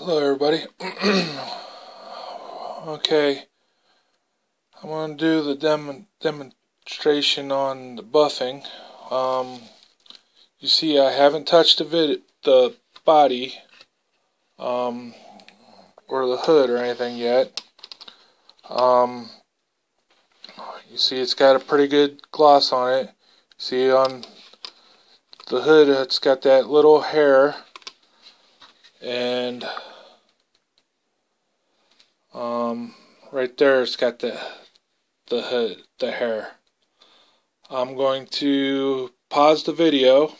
Hello everybody. Okay, I'm going to do the demonstration on the buffing. You see I haven't touched the body or the hood or anything yet. You see it's got a pretty good gloss on it. See on the hood it's got that little hair, and right there it's got the hood, the hair. I'm going to pause the video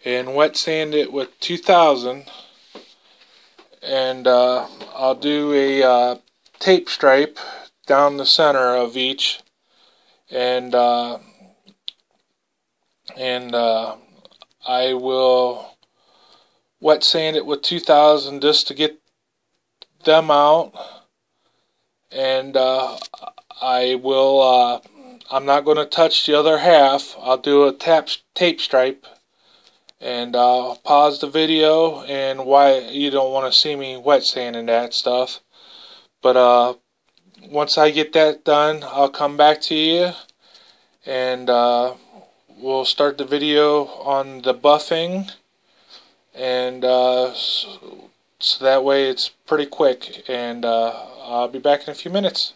and wet sand it with 2000, and I'll do a tape stripe down the center of each, and I will wet sand it with 2000 just to get them out, and I'm not going to touch the other half. I'll do a tape stripe, and I'll pause the video, and why you don't want to see me wet sanding that stuff. But once I get that done, I'll come back to you, and we'll start the video on the buffing, and so that way it's pretty quick, and I'll be back in a few minutes.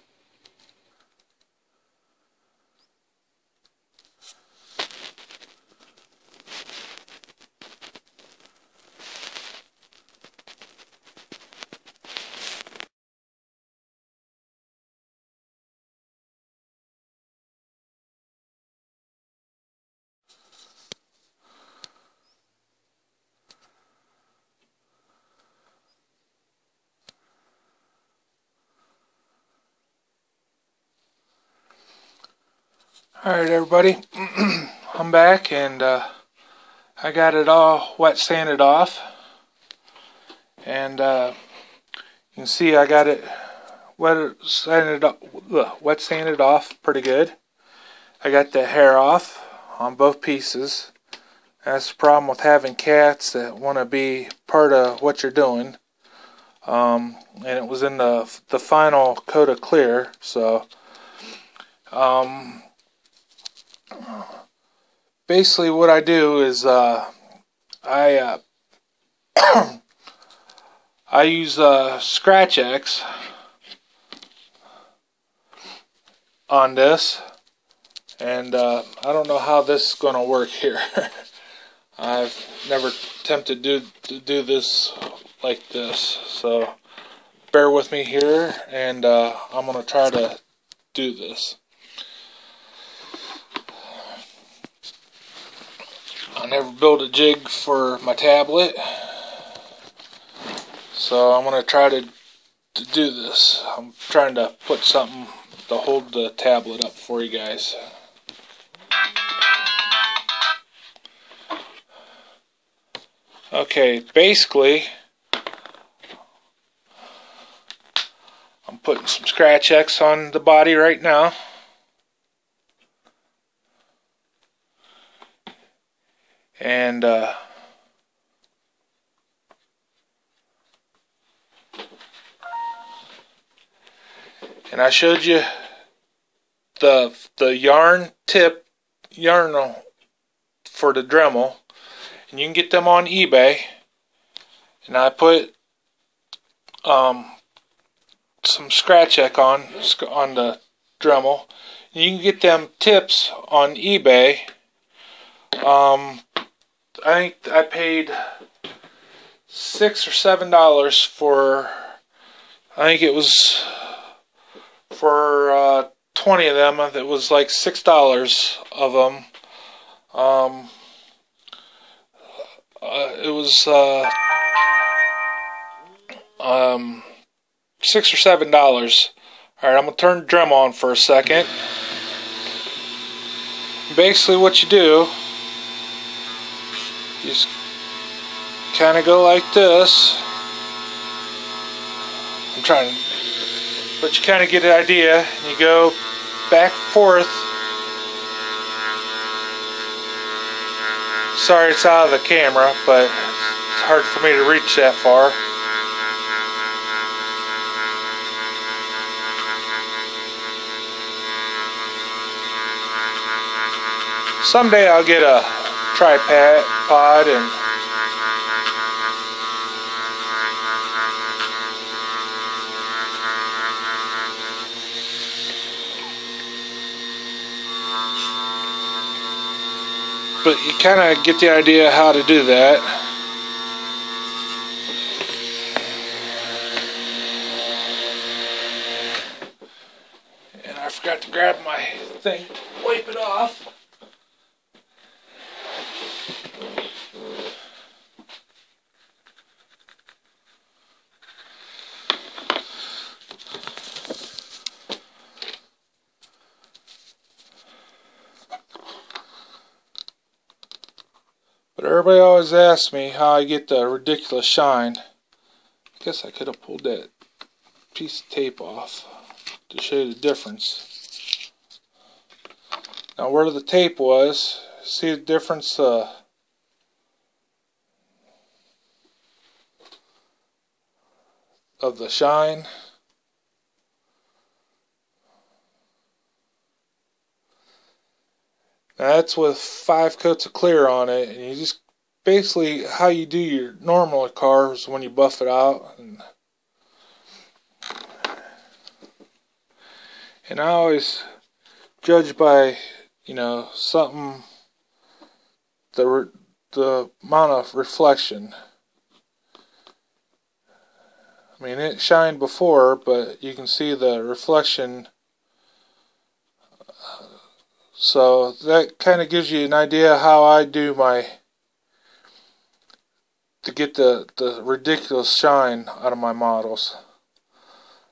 Alright everybody, I'm back, and I got it all wet sanded off, and you can see I got it wet sanded off pretty good. I got the hair off on both pieces. That's the problem with having cats that want to be part of what you're doing. And it was in the final coat of clear, so basically what I do is I use Scratch-X on this, and I don't know how this is going to work here. I've never attempted to do this like this, so bear with me here, and I'm going to try to do this. I never built a jig for my tablet, so I'm going to try to do this. I'm trying to put something to hold the tablet up for you guys. Okay, basically I'm putting some Scratch-X on the body right now. And I showed you the yarn for the Dremel, and you can get them on eBay. And I put some Scratch-X on the Dremel. You can get them tips on eBay. I think I paid $6 or $7 for, I think it was for 20 of them. It was like $6 of them. It was $6 or $7. Alright, I'm going to turn the Dremel on for a second. Basically what you do, you just kind of go like this. But you kind of get an idea. You go back and forth. Sorry it's out of the camera, but it's hard for me to reach that far. someday I'll get a tripod and but you kind of get the idea how to do that. And I forgot to grab my thing, wipe it off. But everybody always asks me how I get the ridiculous shine. I guess I could have pulled that piece of tape off to show you the difference. Now where the tape was, see the difference of the shine? Now that's with 5 coats of clear on it, and you just basically how you do your normal cars when you buff it out. And I always judge by, you know, something, the amount of reflection. I mean, it shined before, but you can see the reflection. So that kind of gives you an idea how I do to get the ridiculous shine out of my models.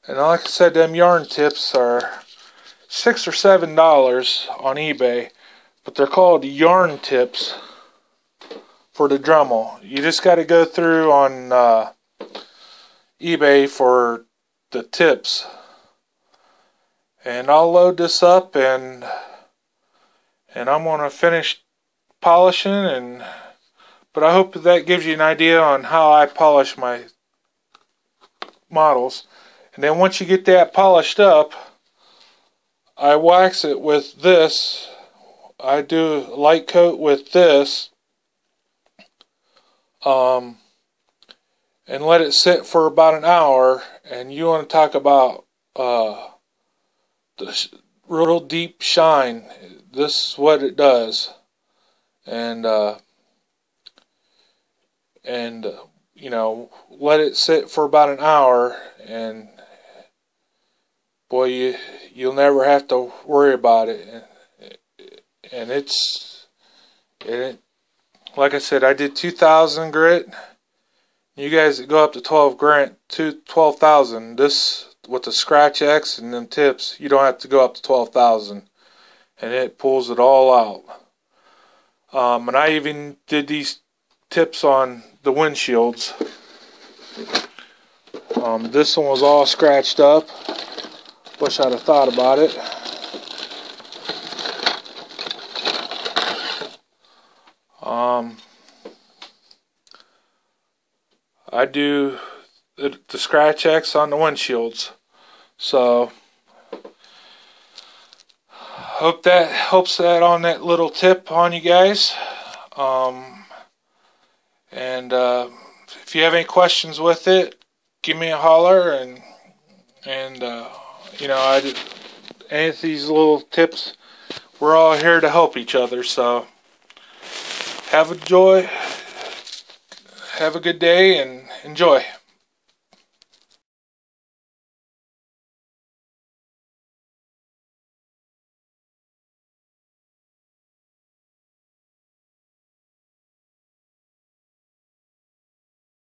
And like I said, them yarn tips are $6 or $7 on eBay, but they're called yarn tips for the Dremel. You just got to go through on eBay for the tips. And I'll load this up and I'm going to finish polishing, but I hope that gives you an idea on how I polish my models. And then once you get that polished up, I wax it with this. I do a light coat with this, and let it sit for about an hour. And you want to talk about the real deep shine. This is what it does. And you know, let it sit for about an hour, and boy, you'll never have to worry about it. And it's like I said, I did 2,000 grit. You guys that go up to 12,000. This with the Scratch X and them tips, you don't have to go up to 12,000, and it pulls it all out. And I even did these tips on the windshields. This one was all scratched up. Wish I'd have thought about it. I do the Scratch X on the windshields. So hope that helps that on that little tip on you guys. And if you have any questions with it, give me a holler, and you know, any of these little tips, we're all here to help each other. So have a good day and enjoy.